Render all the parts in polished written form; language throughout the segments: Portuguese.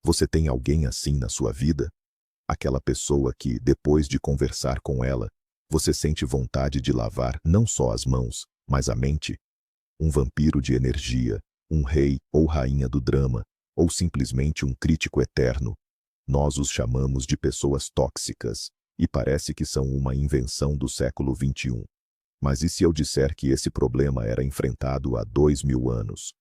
Você tem alguém assim na sua vida? Aquela pessoa que, depois de conversar com ela, você sente vontade de lavar não só as mãos, mas a mente? Um vampiro de energia, um rei ou rainha do drama, ou simplesmente um crítico eterno. Nós os chamamos de pessoas tóxicas, e parece que são uma invenção do século XXI. Mas e se eu disser que esse problema era enfrentado há 2000 anos?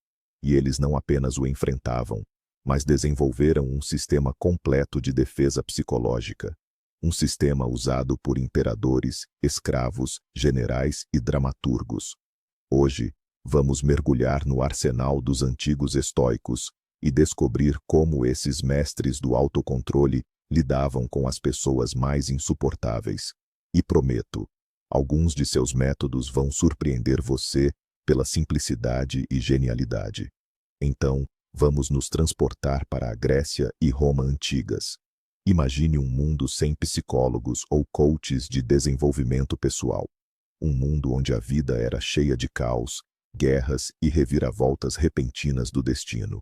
E eles não apenas o enfrentavam, mas desenvolveram um sistema completo de defesa psicológica. Um sistema usado por imperadores, escravos, generais e dramaturgos. Hoje, vamos mergulhar no arsenal dos antigos estoicos e descobrir como esses mestres do autocontrole lidavam com as pessoas mais insuportáveis. E prometo, alguns de seus métodos vão surpreender você pela simplicidade e genialidade. Então, vamos nos transportar para a Grécia e Roma antigas. Imagine um mundo sem psicólogos ou coaches de desenvolvimento pessoal. Um mundo onde a vida era cheia de caos, guerras e reviravoltas repentinas do destino.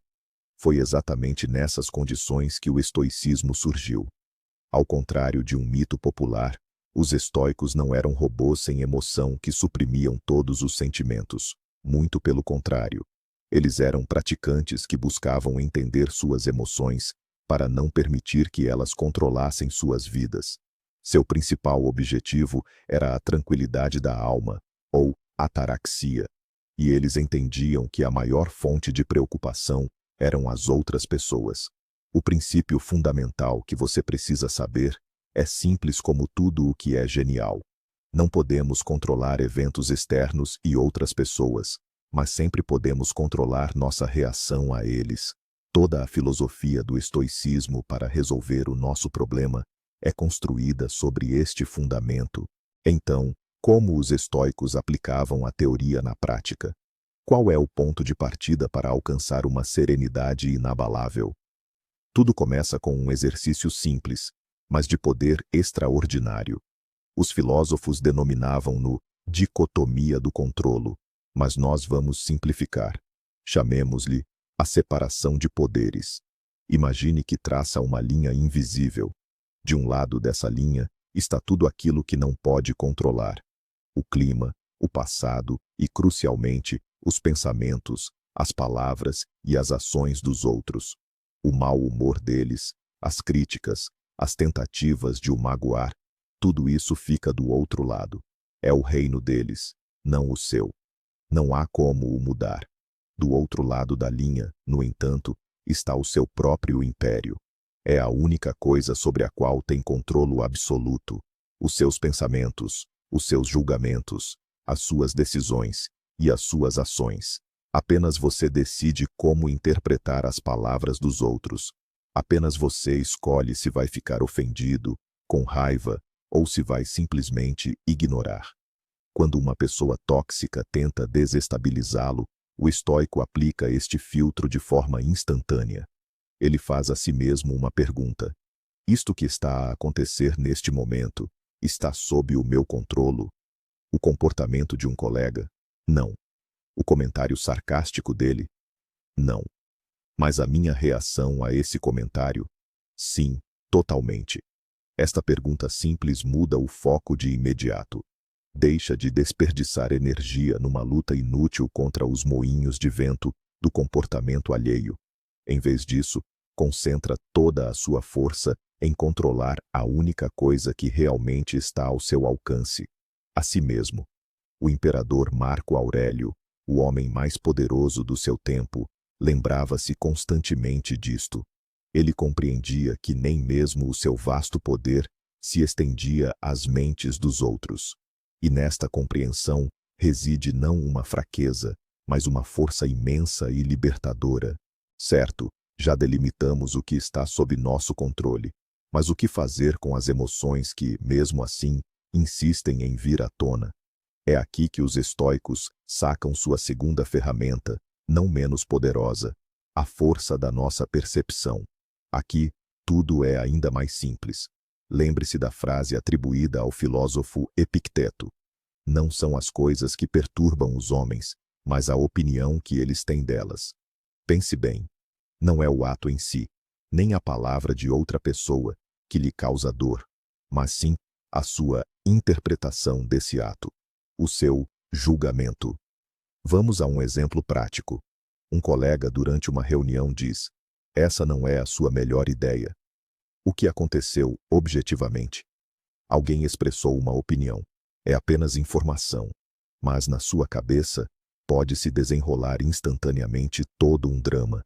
Foi exatamente nessas condições que o estoicismo surgiu. Ao contrário de um mito popular, os estoicos não eram robôs sem emoção que suprimiam todos os sentimentos. Muito pelo contrário. Eles eram praticantes que buscavam entender suas emoções para não permitir que elas controlassem suas vidas. Seu principal objetivo era a tranquilidade da alma, ou ataraxia, e eles entendiam que a maior fonte de preocupação eram as outras pessoas. O princípio fundamental que você precisa saber é simples como tudo o que é genial. Não podemos controlar eventos externos e outras pessoas, mas sempre podemos controlar nossa reação a eles. Toda a filosofia do estoicismo para resolver o nosso problema é construída sobre este fundamento. Então, como os estoicos aplicavam a teoria na prática? Qual é o ponto de partida para alcançar uma serenidade inabalável? Tudo começa com um exercício simples, mas de poder extraordinário. Os filósofos denominavam-no dicotomia do controlo, mas nós vamos simplificar. Chamemos-lhe a separação de poderes. Imagine que traça uma linha invisível. De um lado dessa linha está tudo aquilo que não pode controlar. O clima, o passado e, crucialmente, os pensamentos, as palavras e as ações dos outros. O mau humor deles, as críticas, as tentativas de o magoar, tudo isso fica do outro lado. É o reino deles, não o seu. Não há como o mudar. Do outro lado da linha, no entanto, está o seu próprio império. É a única coisa sobre a qual tem controle absoluto. Os seus pensamentos, os seus julgamentos, as suas decisões e as suas ações. Apenas você decide como interpretar as palavras dos outros. Apenas você escolhe se vai ficar ofendido, com raiva, ou se vai simplesmente ignorar. Quando uma pessoa tóxica tenta desestabilizá-lo, o estoico aplica este filtro de forma instantânea. Ele faz a si mesmo uma pergunta: isto que está a acontecer neste momento está sob o meu controlo? O comportamento de um colega? Não. O comentário sarcástico dele? Não. Mas a minha reação a esse comentário? Sim, totalmente. Esta pergunta simples muda o foco de imediato. Deixa de desperdiçar energia numa luta inútil contra os moinhos de vento do comportamento alheio. Em vez disso, concentra toda a sua força em controlar a única coisa que realmente está ao seu alcance: a si mesmo. O imperador Marco Aurélio, o homem mais poderoso do seu tempo, lembrava-se constantemente disto. Ele compreendia que nem mesmo o seu vasto poder se estendia às mentes dos outros. E nesta compreensão reside não uma fraqueza, mas uma força imensa e libertadora. Certo, já delimitamos o que está sob nosso controle, mas o que fazer com as emoções que, mesmo assim, insistem em vir à tona? É aqui que os estoicos sacam sua segunda ferramenta, não menos poderosa: a força da nossa percepção. Aqui, tudo é ainda mais simples. Lembre-se da frase atribuída ao filósofo Epicteto: não são as coisas que perturbam os homens, mas a opinião que eles têm delas. Pense bem. Não é o ato em si, nem a palavra de outra pessoa que lhe causa dor, mas sim a sua interpretação desse ato, o seu julgamento. Vamos a um exemplo prático. Um colega durante uma reunião diz: "Essa não é a sua melhor ideia." O que aconteceu objetivamente? Alguém expressou uma opinião. É apenas informação. Mas na sua cabeça, pode se desenrolar instantaneamente todo um drama.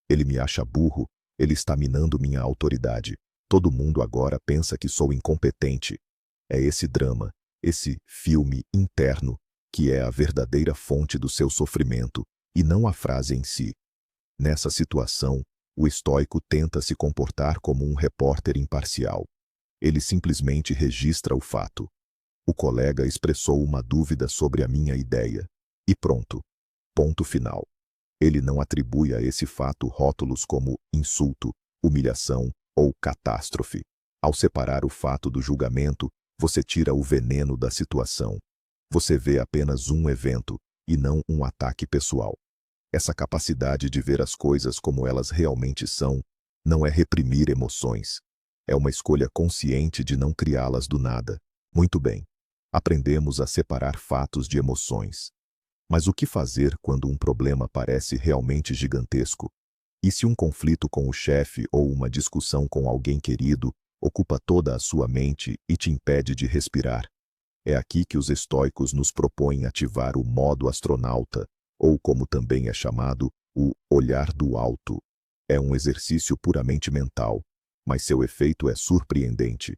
Ele me acha burro, ele está minando minha autoridade. Todo mundo agora pensa que sou incompetente. É esse drama, esse filme interno, que é a verdadeira fonte do seu sofrimento, e não a frase em si. Nessa situação, o estoico tenta se comportar como um repórter imparcial. Ele simplesmente registra o fato. O colega expressou uma dúvida sobre a minha ideia. E pronto. Ponto final. Ele não atribui a esse fato rótulos como insulto, humilhação ou catástrofe. Ao separar o fato do julgamento, você tira o veneno da situação. Você vê apenas um evento, e não um ataque pessoal. Essa capacidade de ver as coisas como elas realmente são, não é reprimir emoções. É uma escolha consciente de não criá-las do nada. Muito bem. Aprendemos a separar fatos de emoções. Mas o que fazer quando um problema parece realmente gigantesco? E se um conflito com o chefe ou uma discussão com alguém querido ocupa toda a sua mente e te impede de respirar? É aqui que os estoicos nos propõem ativar o modo astronauta, ou como também é chamado, o olhar do alto. É um exercício puramente mental, mas seu efeito é surpreendente.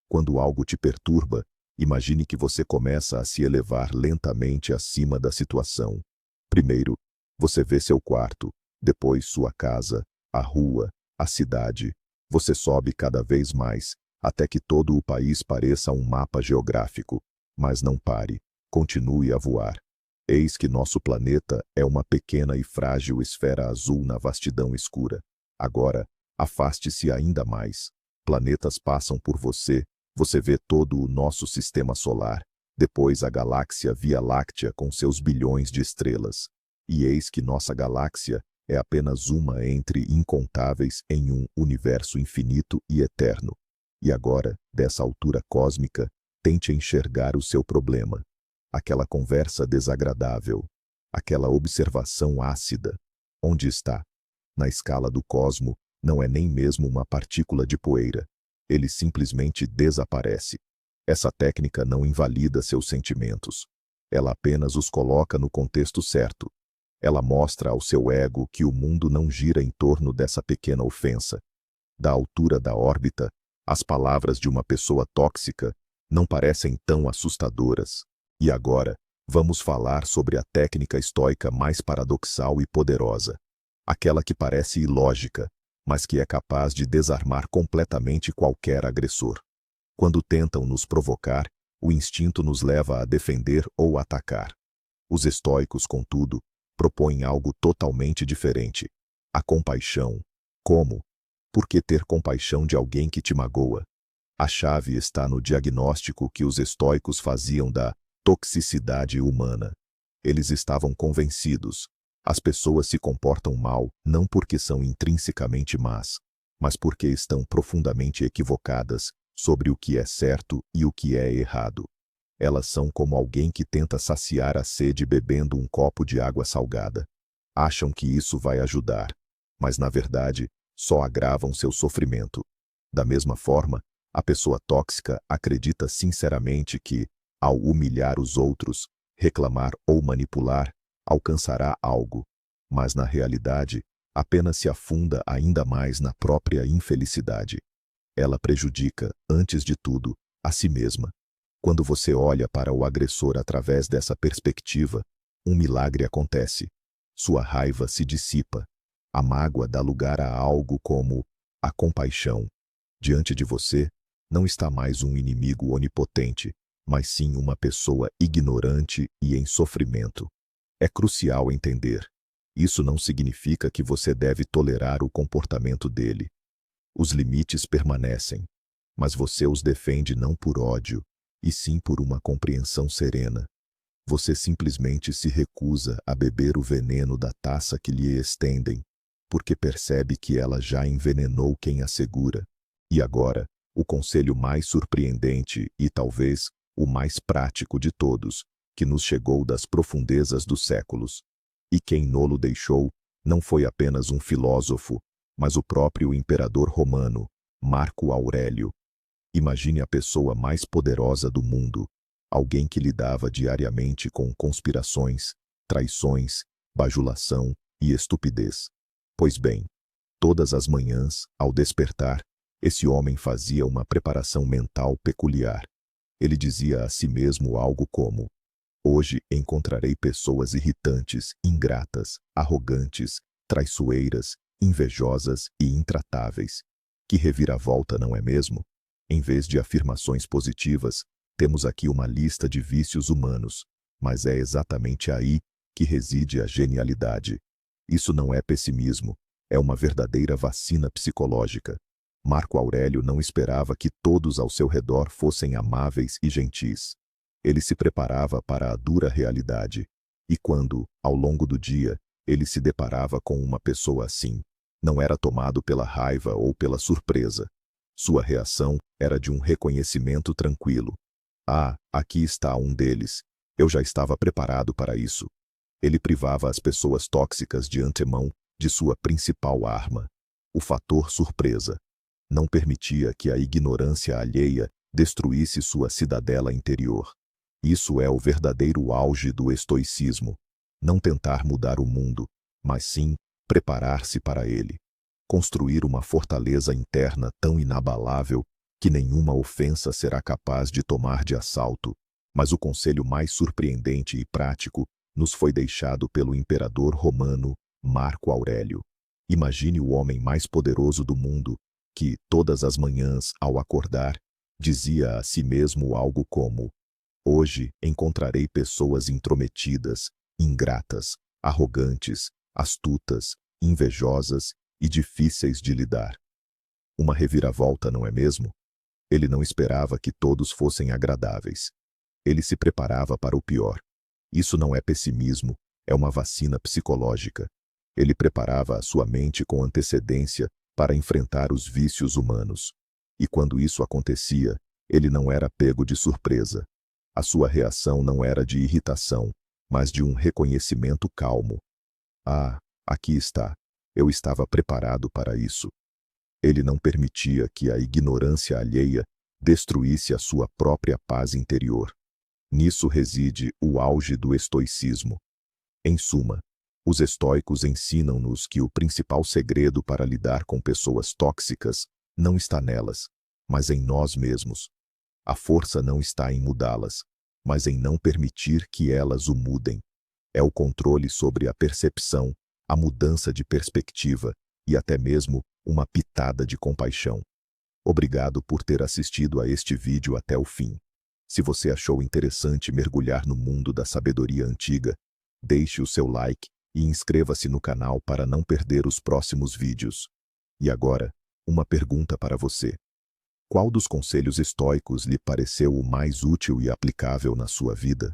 Quando algo te perturba, imagine que você começa a se elevar lentamente acima da situação. Primeiro, você vê seu quarto, depois sua casa, a rua, a cidade. Você sobe cada vez mais, até que todo o país pareça um mapa geográfico. Mas não pare, continue a voar. Eis que nosso planeta é uma pequena e frágil esfera azul na vastidão escura. Agora, afaste-se ainda mais. Planetas passam por você, você vê todo o nosso sistema solar, depois a galáxia Via Láctea com seus bilhões de estrelas. E eis que nossa galáxia é apenas uma entre incontáveis em um universo infinito e eterno. E agora, dessa altura cósmica, tente enxergar o seu problema. Aquela conversa desagradável, aquela observação ácida. Onde está? Na escala do cosmo, não é nem mesmo uma partícula de poeira. Ele simplesmente desaparece. Essa técnica não invalida seus sentimentos. Ela apenas os coloca no contexto certo. Ela mostra ao seu ego que o mundo não gira em torno dessa pequena ofensa. Da altura da órbita, as palavras de uma pessoa tóxica não parecem tão assustadoras. E agora, vamos falar sobre a técnica estoica mais paradoxal e poderosa. Aquela que parece ilógica, mas que é capaz de desarmar completamente qualquer agressor. Quando tentam nos provocar, o instinto nos leva a defender ou atacar. Os estoicos, contudo, propõem algo totalmente diferente. A compaixão. Como? Por que ter compaixão de alguém que te magoa? A chave está no diagnóstico que os estoicos faziam da toxicidade humana. Eles estavam convencidos. As pessoas se comportam mal não porque são intrinsecamente más, mas porque estão profundamente equivocadas sobre o que é certo e o que é errado. Elas são como alguém que tenta saciar a sede bebendo um copo de água salgada. Acham que isso vai ajudar, mas na verdade, só agravam seu sofrimento. Da mesma forma, a pessoa tóxica acredita sinceramente que, ao humilhar os outros, reclamar ou manipular, alcançará algo, mas na realidade, apenas se afunda ainda mais na própria infelicidade. Ela prejudica, antes de tudo, a si mesma. Quando você olha para o agressor através dessa perspectiva, um milagre acontece. Sua raiva se dissipa. A mágoa dá lugar a algo como a compaixão. Diante de você, não está mais um inimigo onipotente, mas sim uma pessoa ignorante e em sofrimento. É crucial entender. Isso não significa que você deve tolerar o comportamento dele. Os limites permanecem, mas você os defende não por ódio, e sim por uma compreensão serena. Você simplesmente se recusa a beber o veneno da taça que lhe estendem, porque percebe que ela já envenenou quem a segura. E agora, o conselho mais surpreendente e talvez o mais prático de todos, que nos chegou das profundezas dos séculos. E quem nolo deixou não foi apenas um filósofo, mas o próprio imperador romano, Marco Aurélio. Imagine a pessoa mais poderosa do mundo, alguém que lidava diariamente com conspirações, traições, bajulação e estupidez. Pois bem, todas as manhãs, ao despertar, esse homem fazia uma preparação mental peculiar. Ele dizia a si mesmo algo como: hoje encontrarei pessoas irritantes, ingratas, arrogantes, traiçoeiras, invejosas e intratáveis. Que reviravolta, não é mesmo? Em vez de afirmações positivas, temos aqui uma lista de vícios humanos, mas é exatamente aí que reside a genialidade. Isso não é pessimismo, é uma verdadeira vacina psicológica. Marco Aurélio não esperava que todos ao seu redor fossem amáveis e gentis. Ele se preparava para a dura realidade. E quando, ao longo do dia, ele se deparava com uma pessoa assim, não era tomado pela raiva ou pela surpresa. Sua reação era de um reconhecimento tranquilo. Ah, aqui está um deles. Eu já estava preparado para isso. Ele privava as pessoas tóxicas de antemão de sua principal arma, o fator surpresa. Não permitia que a ignorância alheia destruísse sua cidadela interior. Isso é o verdadeiro auge do estoicismo. Não tentar mudar o mundo, mas sim preparar-se para ele. Construir uma fortaleza interna tão inabalável que nenhuma ofensa será capaz de tomar de assalto. Mas o conselho mais surpreendente e prático nos foi deixado pelo imperador romano Marco Aurélio. Imagine o homem mais poderoso do mundo, que, todas as manhãs, ao acordar, dizia a si mesmo algo como: hoje encontrarei pessoas intrometidas, ingratas, arrogantes, astutas, invejosas e difíceis de lidar. Uma reviravolta, não é mesmo? Ele não esperava que todos fossem agradáveis. Ele se preparava para o pior. Isso não é pessimismo, é uma vacina psicológica. Ele preparava a sua mente com antecedência para enfrentar os vícios humanos. E quando isso acontecia, ele não era pego de surpresa. A sua reação não era de irritação, mas de um reconhecimento calmo. Ah, aqui está. Eu estava preparado para isso. Ele não permitia que a ignorância alheia destruísse a sua própria paz interior. Nisso reside o auge do estoicismo. Em suma, os estoicos ensinam-nos que o principal segredo para lidar com pessoas tóxicas não está nelas, mas em nós mesmos. A força não está em mudá-las, mas em não permitir que elas o mudem. É o controle sobre a percepção, a mudança de perspectiva e até mesmo uma pitada de compaixão. Obrigado por ter assistido a este vídeo até o fim. Se você achou interessante mergulhar no mundo da sabedoria antiga, deixe o seu like e inscreva-se no canal para não perder os próximos vídeos. E agora, uma pergunta para você. Qual dos conselhos estoicos lhe pareceu o mais útil e aplicável na sua vida?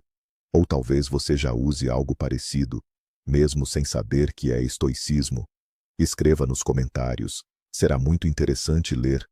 Ou talvez você já use algo parecido, mesmo sem saber que é estoicismo? Escreva nos comentários. Será muito interessante ler